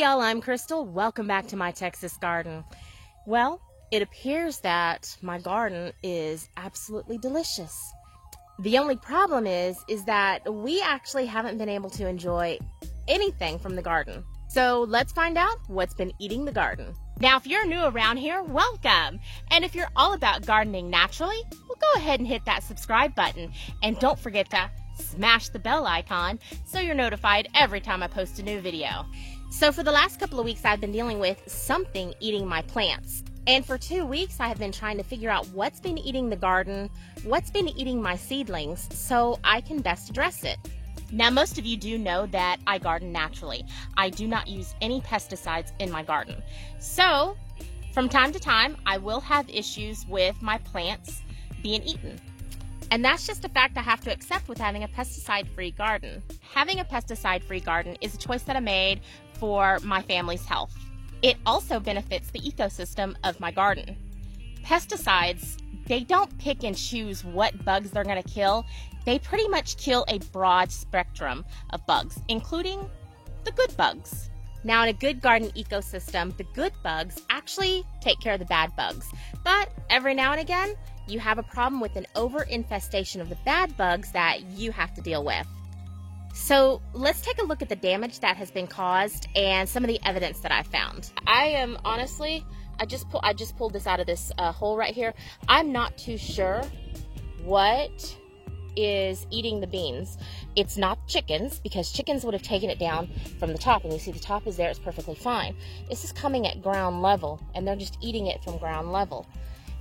y'all, I'm Crystal. Welcome back to my Texas garden. Well, it appears that my garden is absolutely delicious. The only problem is that we actually haven't been able to enjoy anything from the garden. So let's find out what's been eating the garden. Now, if you're new around here, welcome. And if you're all about gardening naturally, well, go ahead and hit that subscribe button. And don't forget to smash the bell icon so you're notified every time I post a new video. So for the last couple of weeks, I've been dealing with something eating my plants. And for 2 weeks, I have been trying to figure out what's been eating the garden, what's been eating my seedlings, so I can best address it. Now, most of you do know that I garden naturally. I do not use any pesticides in my garden. So, from time to time, I will have issues with my plants being eaten. And that's just a fact I have to accept with having a pesticide-free garden. Having a pesticide-free garden is a choice that I made for my family's health. It also benefits the ecosystem of my garden. Pesticides, they don't pick and choose what bugs they're going to kill. They pretty much kill a broad spectrum of bugs, including the good bugs. Now, in a good garden ecosystem, the good bugs actually take care of the bad bugs. But every now and again, you have a problem with an over-infestation of the bad bugs that you have to deal with. So let's take a look at the damage that has been caused and some of the evidence that I found. I am honestly, I just pulled this out of this hole right here. I'm not too sure what is eating the beans. It's not chickens, because chickens would have taken it down from the top, and you see the top is there, it's perfectly fine. This is coming at ground level, and they're just eating it from ground level.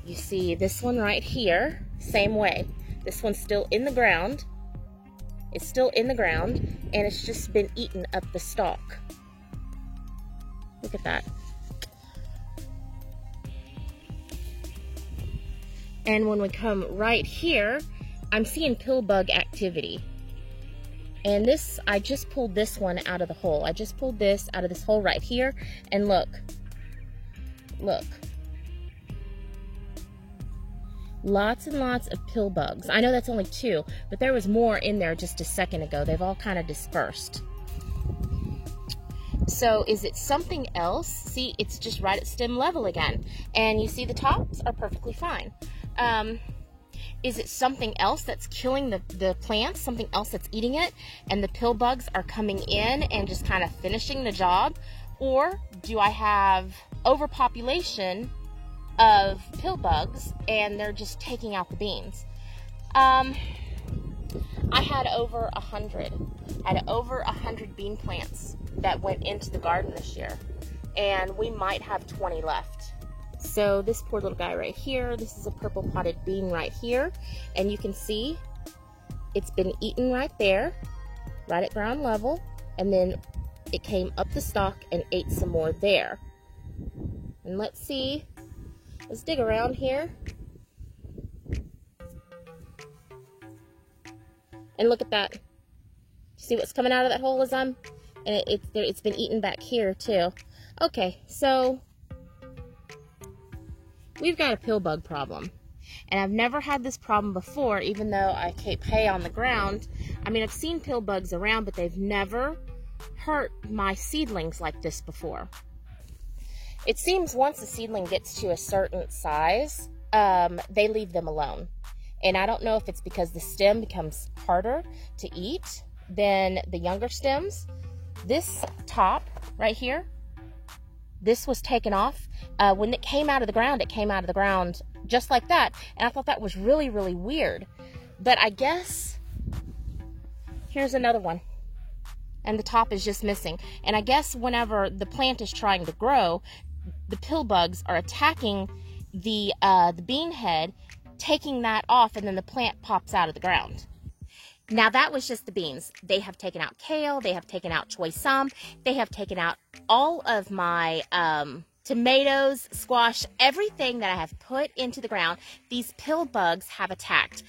You see this one right here, same way. This one's still in the ground. It's still in the ground, and it's just been eaten up the stalk. Look at that. And when we come right here, I'm seeing pill bug activity. And this, I just pulled this one out of the hole. I just pulled this out of this hole right here, and look. Look. Lots and lots of pill bugs. I know that's only 2, but there was more in there just a second ago. They've all kind of dispersed. So is it something else? See, it's just right at stem level again. And you see the tops are perfectly fine. Is it something else that's killing the plants, something else that's eating it, and the pill bugs are coming in and just kind of finishing the job? Or do I have overpopulation of pill bugs and they're just taking out the beans? I had over 100. I had over 100 bean plants that went into the garden this year, and we might have 20 left. So this poor little guy right here, this is a purple potted bean right here, and you can see it's been eaten right there, right at ground level, and then it came up the stalk and ate some more there. And let's see, let's dig around here. And look at that. See what's coming out of that hole as and it's been eaten back here too. Okay, so we've got a pill bug problem. And I've never had this problem before, even though I keep hay on the ground. I mean, I've seen pill bugs around, but they've never hurt my seedlings like this before. It seems once a seedling gets to a certain size, they leave them alone. And I don't know if it's because the stem becomes harder to eat than the younger stems. This top right here, this was taken off. When it came out of the ground, it came out of the ground just like that. And I thought that was really, really weird. But I guess, here's another one. And the top is just missing. And I guess whenever the plant is trying to grow, the pill bugs are attacking the bean head, taking that off, and then the plant pops out of the ground. Now that was just the beans. They have taken out kale, they have taken out choy sum, they have taken out all of my tomatoes, squash, everything that I have put into the ground. These pill bugs have attacked.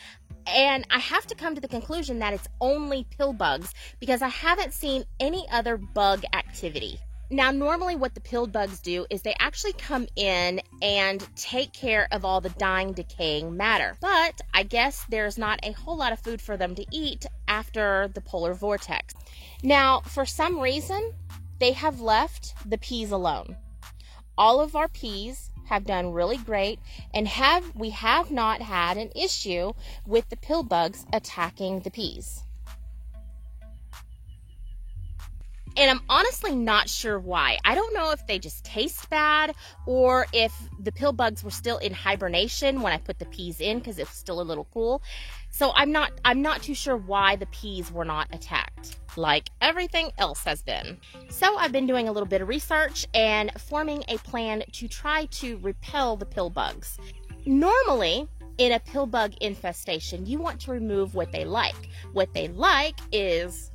And I have to come to the conclusion that it's only pill bugs because I haven't seen any other bug activity. Now, normally what the pill bugs do is they actually come in and take care of all the dying, decaying matter. But I guess there's not a whole lot of food for them to eat after the polar vortex. Now, for some reason, they have left the peas alone. All of our peas have done really great, and we have not had an issue with the pill bugs attacking the peas. And I'm honestly not sure why. I don't know if they just taste bad or if the pill bugs were still in hibernation when I put the peas in because it was still a little cool. So I'm not too sure why the peas were not attacked like everything else has been. So I've been doing a little bit of research and forming a plan to try to repel the pill bugs. Normally, in a pill bug infestation, you want to remove what they like. What they like is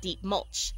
deep mulch.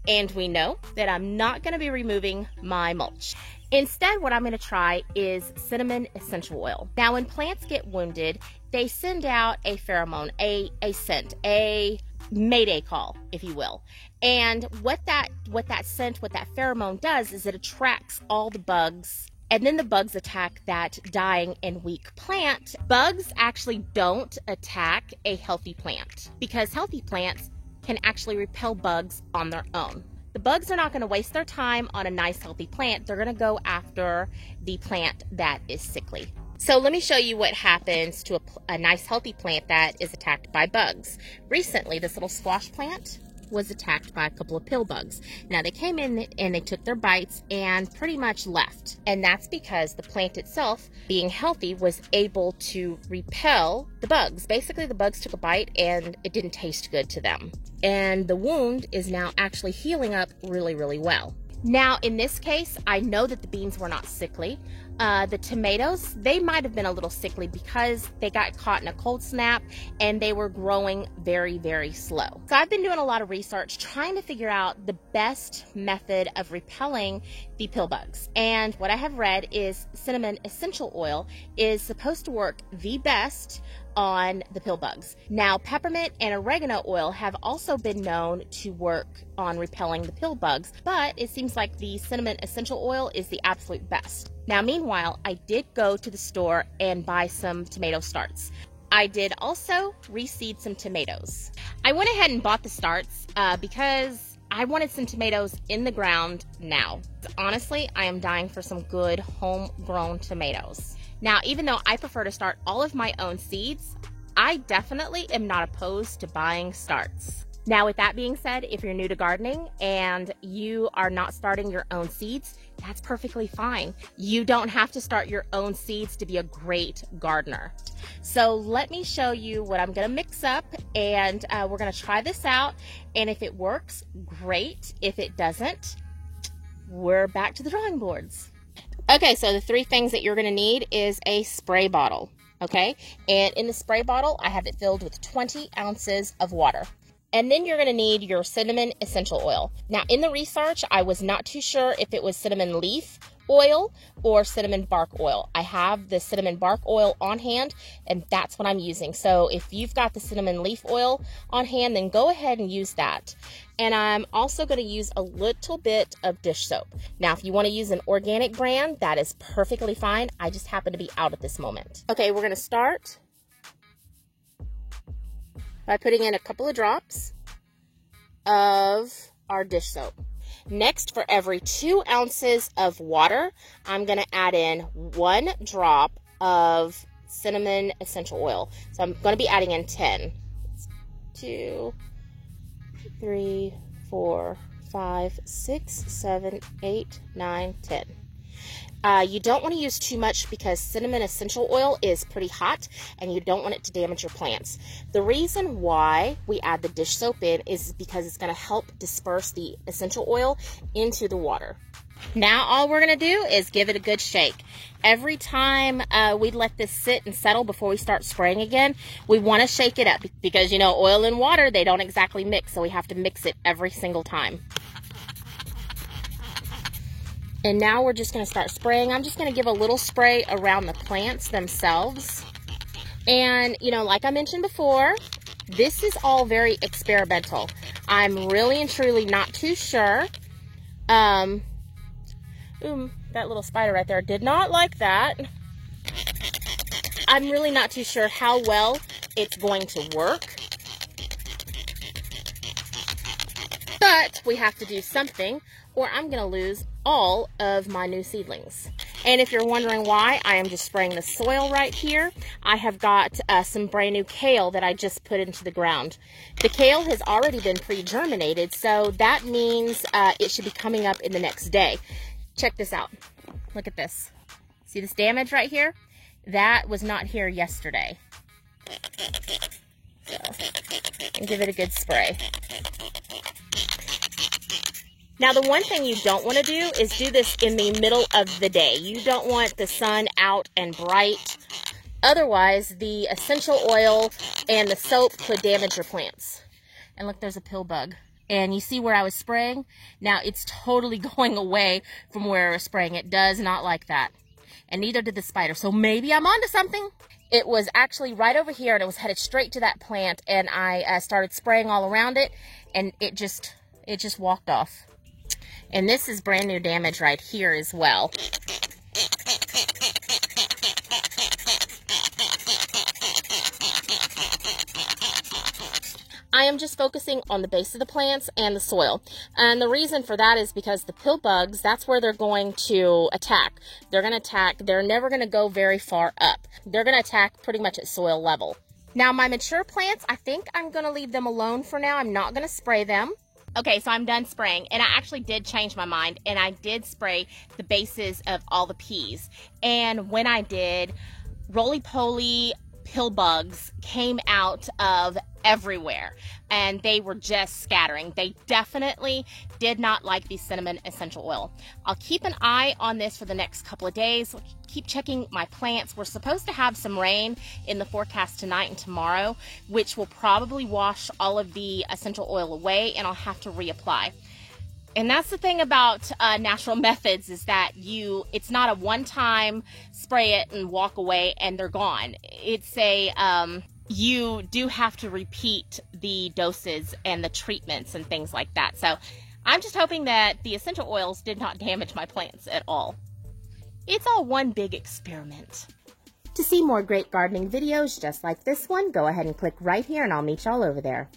And we know that I'm not going to be removing my mulch. Instead, what I'm going to try is cinnamon essential oil. Now, when plants get wounded, they send out a pheromone, a scent, a mayday call, if you will. And what that pheromone does is it attracts all the bugs, and then the bugs attack that dying and weak plant. Bugs actually don't attack a healthy plant because healthy plants can actually repel bugs on their own. The bugs are not going to waste their time on a nice healthy plant. They're going to go after the plant that is sickly. So let me show you what happens to a nice healthy plant that is attacked by bugs. Recently, this little squash plant was attacked by a couple of pill bugs. Now they came in and they took their bites and pretty much left. And that's because the plant itself, being healthy, was able to repel the bugs. Basically, the bugs took a bite and it didn't taste good to them. And the wound is now actually healing up really, really well. Now, in this case, I know that the beans were not sickly. The tomatoes, they might have been a little sickly because they got caught in a cold snap and they were growing very, very slow. So I've been doing a lot of research trying to figure out the best method of repelling the pill bugs. And what I have read is cinnamon essential oil is supposed to work the best on the pill bugs. Now, peppermint and oregano oil have also been known to work on repelling the pill bugs, but it seems like the cinnamon essential oil is the absolute best. Now, meanwhile, I did go to the store and buy some tomato starts. I did also reseed some tomatoes. I went ahead and bought the starts because I wanted some tomatoes in the ground now. Honestly, I am dying for some good homegrown tomatoes. Now, even though I prefer to start all of my own seeds, I definitely am not opposed to buying starts. Now, with that being said, if you're new to gardening and you are not starting your own seeds, that's perfectly fine. You don't have to start your own seeds to be a great gardener. So let me show you what I'm gonna mix up, and we're gonna try this out. And if it works, great. If it doesn't, we're back to the drawing boards. Okay, so the three things that you're going to need is a spray bottle, okay? And in the spray bottle, I have it filled with 20 ounces of water. And then you're going to need your cinnamon essential oil. Now, in the research, I was not too sure if it was cinnamon leaf oil or cinnamon bark oil. I have the cinnamon bark oil on hand, and that's what I'm using. So if you've got the cinnamon leaf oil on hand, then go ahead and use that. And I'm also going to use a little bit of dish soap. Now, if you want to use an organic brand, that is perfectly fine. I just happen to be out at this moment. Okay, we're going to start by putting in a couple of drops of our dish soap. Next, for every 2 ounces of water, I'm going to add in 1 drop of cinnamon essential oil. So I'm going to be adding in 10. 2, 3, 4, 5, 6, 7, 8, 9, 10. You don't want to use too much because cinnamon essential oil is pretty hot and you don't want it to damage your plants. The reason why we add the dish soap in is because it's going to help disperse the essential oil into the water. Now all we're going to do is give it a good shake. Every time we let this sit and settle before we start spraying again, we want to shake it up because, you know, oil and water, they don't exactly mix, so we have to mix it every single time. And now we're just going to start spraying. I'm just going to give a little spray around the plants themselves. And, you know, like I mentioned before, this is all very experimental. I'm really and truly not too sure. That little spider right there did not like that. I'm really not too sure how well it's going to work. But we have to do something or I'm going to lose all of my new seedlings. And if you're wondering why, I am just spraying the soil right here. I have got some brand new kale that I just put into the ground. The kale has already been pre-germinated, so that means it should be coming up in the next day. Check this out. Look at this. See this damage right here? That was not here yesterday. So, and give it a good spray. Now, the one thing you don't want to do is do this in the middle of the day. You don't want the sun out and bright. Otherwise, the essential oil and the soap could damage your plants. And look, there's a pill bug. And you see where I was spraying? Now, it's totally going away from where I was spraying. It does not like that. And neither did the spider. So maybe I'm onto something. It was actually right over here, and it was headed straight to that plant. And I started spraying all around it, and it just walked off. And this is brand new damage right here as well. I am just focusing on the base of the plants and the soil. And the reason for that is because the pill bugs, that's where they're going to attack. They're going to attack. They're never going to go very far up. They're going to attack pretty much at soil level. Now, my mature plants, I think I'm going to leave them alone for now. I'm not going to spray them. Okay, so I'm done spraying, and I actually did change my mind, and I did spray the bases of all the peas. And when I did, roly-poly pill bugs came out of everywhere, and they were just scattering. They definitely did not like the cinnamon essential oil. I'll keep an eye on this for the next couple of days. Keep checking my plants. We're supposed to have some rain in the forecast tonight and tomorrow, which will probably wash all of the essential oil away, and I'll have to reapply. And that's the thing about natural methods, is that it's not a one-time spray it and walk away and they're gone. It's you do have to repeat the doses and the treatments and things like that. So I'm just hoping that the essential oils did not damage my plants at all. It's all one big experiment. To see more great gardening videos just like this one, go ahead and click right here and I'll meet y'all over there.